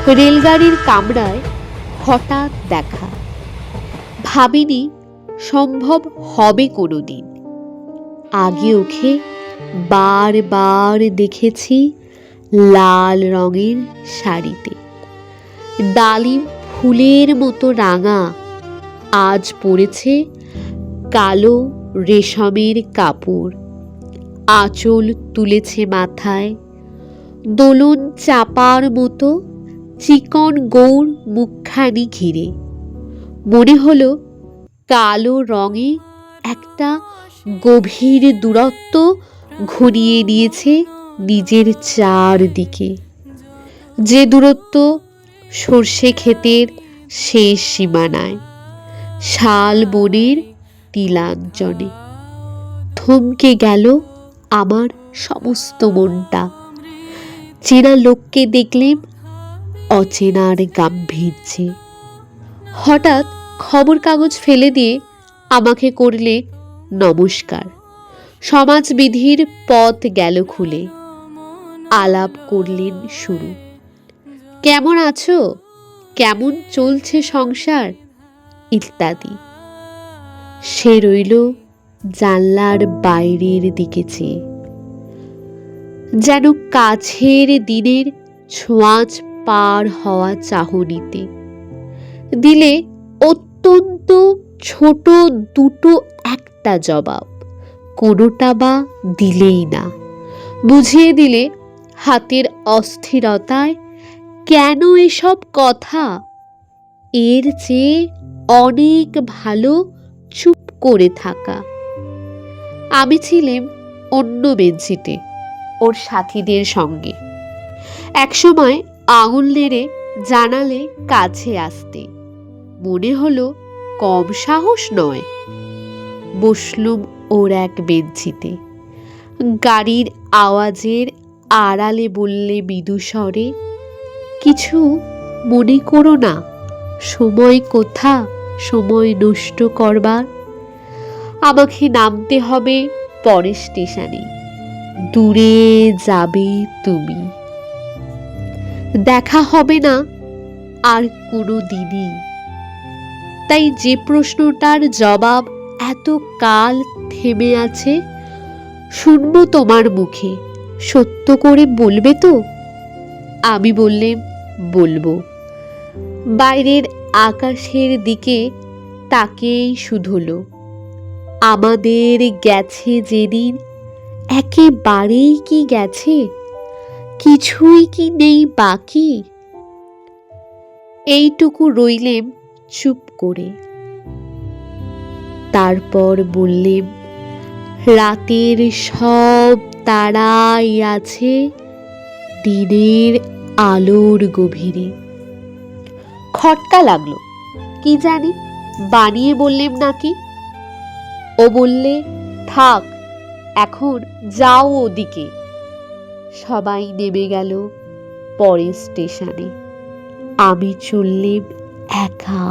রেলগাড়ির কামরায় হঠাৎ দেখা, ভাবিনি সম্ভব হবে কোনোদিন। আগে ওকে বারবার দেখেছি লাল রঙের শাড়িতে, ডালিম ফুলের মতো রাঙা, আজ পরেছে কালো রেশমের কাপড়, আঁচল তুলেছে মাথায়, দোলন চাপার মতো চিকন গৌর মুখখানি ঘিরে। মনে হলো কালো রঙে একটা গভীর দূরত্ব ঘনিয়ে নিয়েছে নিজের চারদিকে, যে দূরত্ব সর্ষে ক্ষেতের শেষ সীমানায়, শাল বনের তিলাঞ্চলে। থমকে গেল আমার সমস্ত মনটা। চেনা লোককে দেখলেম অচেনার গাম্ভীর্যে। হঠাৎ খবর কাগজ ফেলে দিয়ে আমাকে করলে নমস্কার। সমাজবিধির পথ গেল খুলে। আলাপ করলেন শুরু। কেমন আছো, কেমন চলছে সংসার, ইত্যাদি। সে রইল জানলার বাইরের দিকে চেয়ে, যেন কাছের দিনের ছোঁয়াচ পার হওয়া চাহনিতে। দিলে অত্যন্ত ছোট দুটো একটা জবাব, কোনোটা বা দিলেই না। বুঝিয়ে দিলে হাতের অস্থিরতায় কেন এসব কথা, এর চেয়ে অনেক ভালো চুপ করে থাকা। আমি ছিলাম অন্য বেঞ্চিতে ওর সাথীদের সঙ্গে। একসময় আঙুল নেড়ে জানালে কাছে আসতে, মনে হলো কম সাহস নয়। বসলুম ওর এক বেঞ্চিতে। গাড়ির আওয়াজের আড়ালে বললে মৃদু স্বরে, কিছু মনে করো না, সময় কোথা সময় নষ্ট করবার। আমাকে নামতে হবে পরের স্টেশনে, দূরে যাবে তুমি, দেখা হবে না আর কোনো দিনই। তাই যে প্রশ্নটার জবাব এত কাল থেমে আছে, শুনবো তোমার মুখে, সত্য করে বলবে তো? আমি বললেম বলবো। বাইরের আকাশের দিকে তাকিয়েই শুধুলো, আমাদের গেছে যেদিন একেবারেই কি গেছে, কিছুই কি নেই বাকি। এইটুকু রইলেম চুপ করে। তারপর বললেম, রাতের সব তারাই আছে দিনের আলোর গভীরে। খটকা লাগলো, কি জানি বানিয়ে বললেম নাকি। ও বললে, থাক এখন যাও ওদিকে। সবাই নেমে গেল পরের স্টেশনে। আমি চললেম একা।